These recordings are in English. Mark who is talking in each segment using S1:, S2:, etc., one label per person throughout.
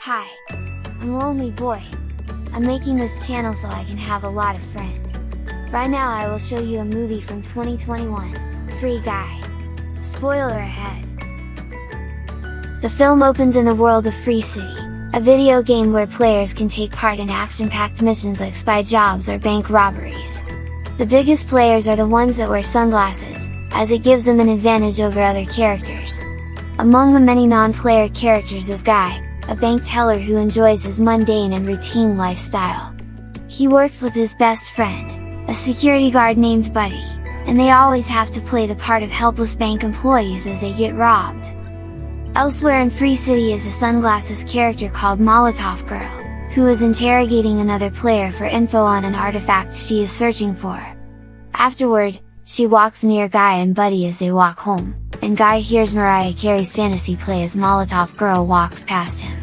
S1: Hi, I'm Lonely Boy. I'm making this channel so I can have a lot of friends. Right now I will show you a movie from 2021, Free Guy. Spoiler ahead. The film opens in the world of Free City, a video game where players can take part in action-packed missions like spy jobs or bank robberies. The biggest players are the ones that wear sunglasses, as it gives them an advantage over other characters. Among the many non-player characters is Guy, a bank teller who enjoys his mundane and routine lifestyle. He works with his best friend, a security guard named Buddy, and they always have to play the part of helpless bank employees as they get robbed. Elsewhere in Free City is a sunglasses character called Molotov Girl, who is interrogating another player for info on an artifact she is searching for. Afterward, she walks near Guy and Buddy as they walk home, and Guy hears Mariah Carey's Fantasy play as Molotov Girl walks past him.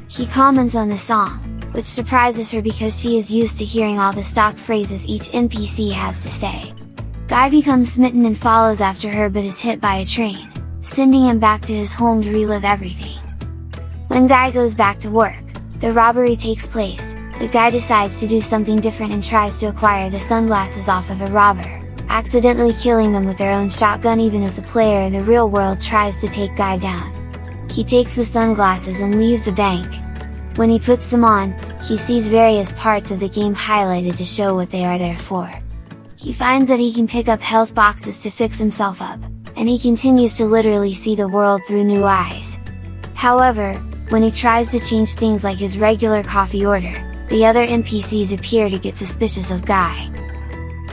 S1: He comments on the song, which surprises her because she is used to hearing all the stock phrases each NPC has to say. Guy becomes smitten and follows after her but is hit by a train, sending him back to his home to relive everything. When Guy goes back to work, the robbery takes place, but Guy decides to do something different and tries to acquire the sunglasses off of a robber, accidentally killing them with their own shotgun even as the player in the real world tries to take Guy down. He takes the sunglasses and leaves the bank. When he puts them on, he sees various parts of the game highlighted to show what they are there for. He finds that he can pick up health boxes to fix himself up, and he continues to literally see the world through new eyes. However, when he tries to change things like his regular coffee order, the other NPCs appear to get suspicious of Guy.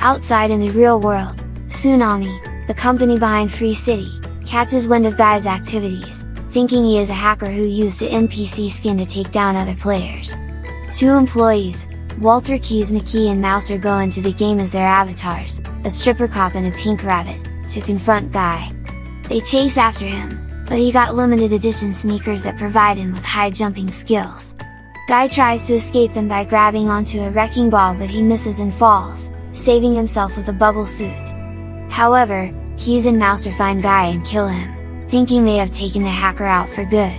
S1: Outside in the real world, Tsunami, the company behind Free City, catches wind of Guy's activities, thinking he is a hacker who used an NPC skin to take down other players. Two employees, Walter Keys McKee and Mouser, go into the game as their avatars, a stripper cop and a pink rabbit, to confront Guy. They chase after him, but he got limited edition sneakers that provide him with high jumping skills. Guy tries to escape them by grabbing onto a wrecking ball but he misses and falls, saving himself with a bubble suit. However, Keys and Mouser find Guy and kill him, thinking they have taken the hacker out for good.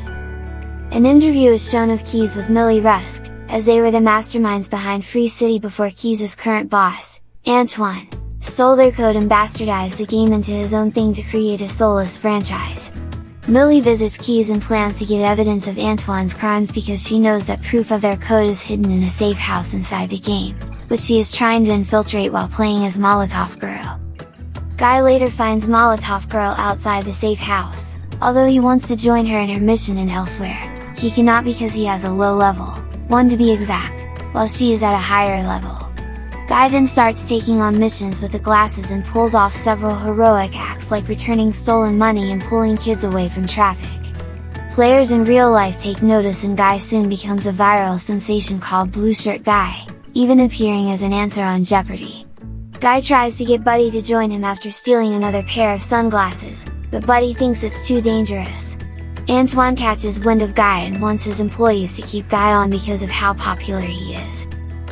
S1: An interview is shown of Keys with Millie Rusk, as they were the masterminds behind Free City before Keys' current boss, Antoine, stole their code and bastardized the game into his own thing to create a soulless franchise. Millie visits Keys and plans to get evidence of Antoine's crimes because she knows that proof of their code is hidden in a safe house inside the game, which she is trying to infiltrate while playing as Molotov Girl. Guy later finds Molotov Girl outside the safe house, although he wants to join her in her mission and elsewhere, he cannot because he has a low level, 1 to be exact, while she is at a higher level. Guy then starts taking on missions with the glasses and pulls off several heroic acts like returning stolen money and pulling kids away from traffic. Players in real life take notice and Guy soon becomes a viral sensation called Blue Shirt Guy, even appearing as an answer on Jeopardy! Guy tries to get Buddy to join him after stealing another pair of sunglasses, but Buddy thinks it's too dangerous. Antoine catches wind of Guy and wants his employees to keep Guy on because of how popular he is.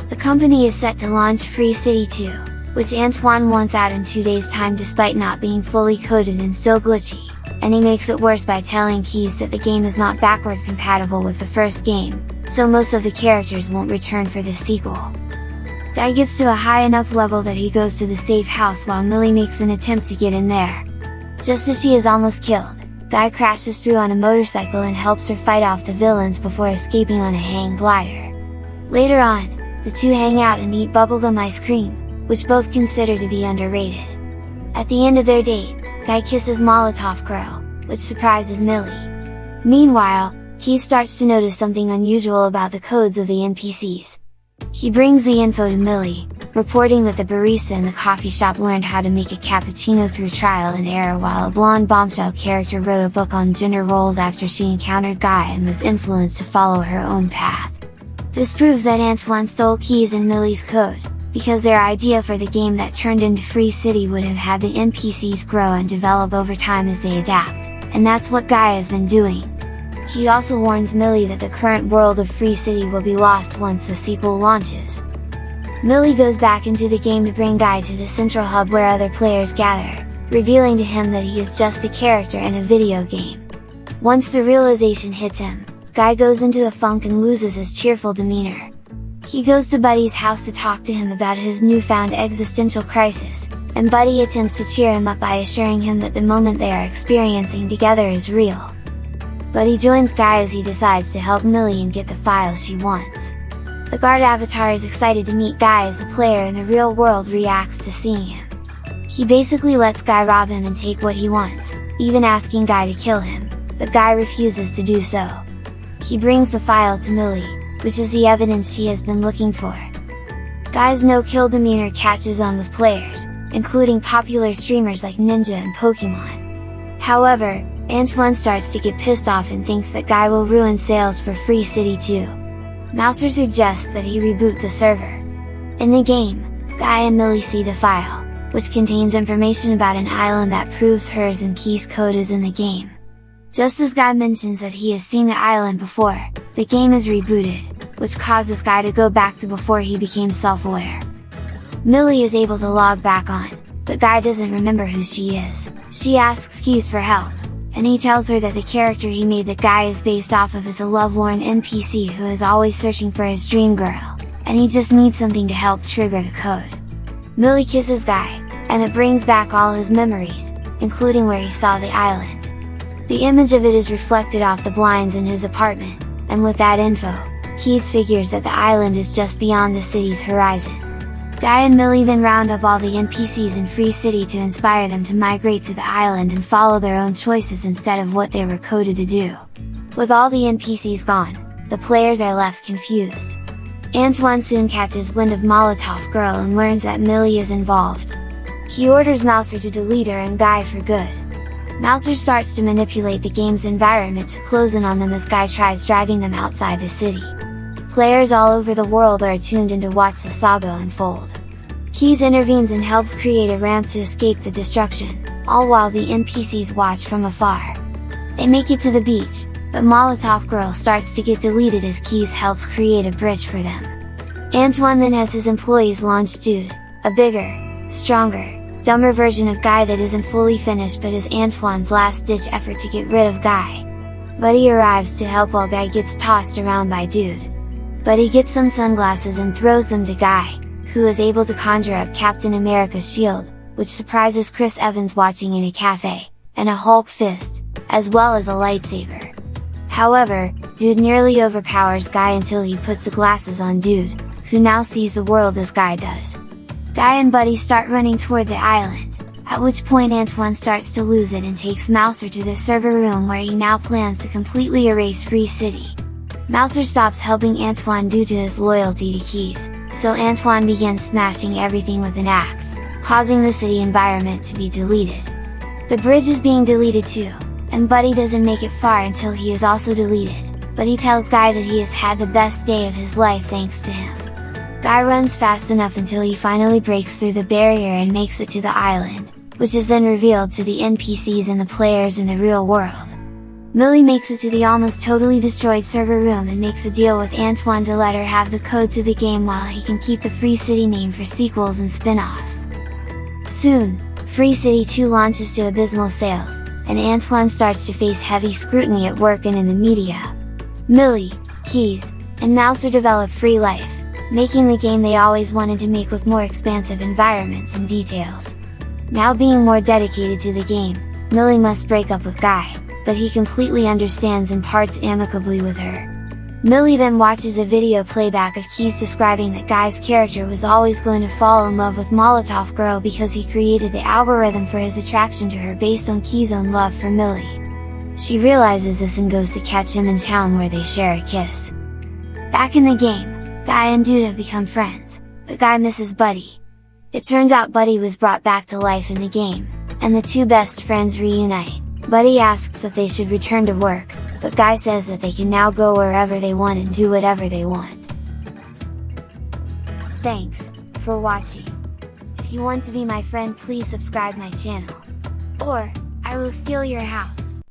S1: The company is set to launch Free City 2, which Antoine wants out in 2 days' time despite not being fully coded and still glitchy, and he makes it worse by telling Keys that the game is not backward compatible with the first game, so most of the characters won't return for the sequel. Guy gets to a high enough level that he goes to the safe house while Millie makes an attempt to get in there. Just as she is almost killed, Guy crashes through on a motorcycle and helps her fight off the villains before escaping on a hang glider. Later on, the two hang out and eat bubblegum ice cream, which both consider to be underrated. At the end of their date, Guy kisses Molotov Girl, which surprises Millie. Meanwhile, Keys starts to notice something unusual about the codes of the NPCs. He brings the info to Millie, reporting that the barista in the coffee shop learned how to make a cappuccino through trial and error while a blonde bombshell character wrote a book on gender roles after she encountered Guy and was influenced to follow her own path. This proves that Antoine stole Keys and Millie's code, because their idea for the game that turned into Free City would have had the NPCs grow and develop over time as they adapt, and that's what Guy has been doing. He also warns Millie that the current world of Free City will be lost once the sequel launches. Millie goes back into the game to bring Guy to the central hub where other players gather, revealing to him that he is just a character in a video game. Once the realization hits him, Guy goes into a funk and loses his cheerful demeanor. He goes to Buddy's house to talk to him about his newfound existential crisis, and Buddy attempts to cheer him up by assuring him that the moment they are experiencing together is real. Buddy joins Guy as he decides to help Millie and get the file she wants. The guard avatar is excited to meet Guy as a player in the real world reacts to seeing him. He basically lets Guy rob him and take what he wants, even asking Guy to kill him, but Guy refuses to do so. He brings the file to Millie, which is the evidence she has been looking for. Guy's no-kill demeanor catches on with players, including popular streamers like Ninja and Pokemon. However, Antoine starts to get pissed off and thinks that Guy will ruin sales for Free City 2. Mouser suggests that he reboot the server. In the game, Guy and Millie see the file, which contains information about an island that proves hers and Key's code is in the game. Just as Guy mentions that he has seen the island before, the game is rebooted, which causes Guy to go back to before he became self-aware. Millie is able to log back on, but Guy doesn't remember who she is. She asks Keys for help, and he tells her that the character he made that Guy is based off of is a lovelorn NPC who is always searching for his dream girl, and he just needs something to help trigger the code. Millie kisses Guy, and it brings back all his memories, including where he saw the island. The image of it is reflected off the blinds in his apartment, and with that info, Keys figures that the island is just beyond the city's horizon. Guy and Millie then round up all the NPCs in Free City to inspire them to migrate to the island and follow their own choices instead of what they were coded to do. With all the NPCs gone, the players are left confused. Antoine soon catches wind of Molotov Girl and learns that Millie is involved. He orders Mouser to delete her and Guy for good. Mouser starts to manipulate the game's environment to close in on them as Guy tries driving them outside the city. Players all over the world are tuned in to watch the saga unfold. Keys intervenes and helps create a ramp to escape the destruction, all while the NPCs watch from afar. They make it to the beach, but Molotov Girl starts to get deleted as Keys helps create a bridge for them. Antoine then has his employees launch Dude, a bigger, stronger, dumber version of Guy that isn't fully finished but is Antoine's last-ditch effort to get rid of Guy. Buddy arrives to help while Guy gets tossed around by Dude. Buddy gets some sunglasses and throws them to Guy, who is able to conjure up Captain America's shield, which surprises Chris Evans watching in a cafe, and a Hulk fist, as well as a lightsaber. However, Dude nearly overpowers Guy until he puts the glasses on Dude, who now sees the world as Guy does. Guy and Buddy start running toward the island, at which point Antoine starts to lose it and takes Mouser to the server room where he now plans to completely erase Free City. Mouser stops helping Antoine due to his loyalty to Keys, so Antoine begins smashing everything with an axe, causing the city environment to be deleted. The bridge is being deleted too, and Buddy doesn't make it far until he is also deleted, but he tells Guy that he has had the best day of his life thanks to him. Guy runs fast enough until he finally breaks through the barrier and makes it to the island, which is then revealed to the NPCs and the players in the real world. Millie makes it to the almost totally destroyed server room and makes a deal with Antoine to let her have the code to the game while he can keep the Free City name for sequels and spin-offs. Soon, Free City 2 launches to abysmal sales, and Antoine starts to face heavy scrutiny at work and in the media. Millie, Keys, and Mouser develop Free Life, making the game they always wanted to make with more expansive environments and details. Now being more dedicated to the game, Millie must break up with Guy, but he completely understands and parts amicably with her. Millie then watches a video playback of Keys describing that Guy's character was always going to fall in love with Molotov Girl because he created the algorithm for his attraction to her based on Keys' own love for Millie. She realizes this and goes to catch him in town where they share a kiss. Back in the game, Guy and Dude have become friends, but Guy misses Buddy. It turns out Buddy was brought back to life in the game, and the two best friends reunite. Buddy asks that they should return to work, but Guy says that they can now go wherever they want and do whatever they want. Thanks for watching. If you want to be my friend, please subscribe my channel, or I will steal your house.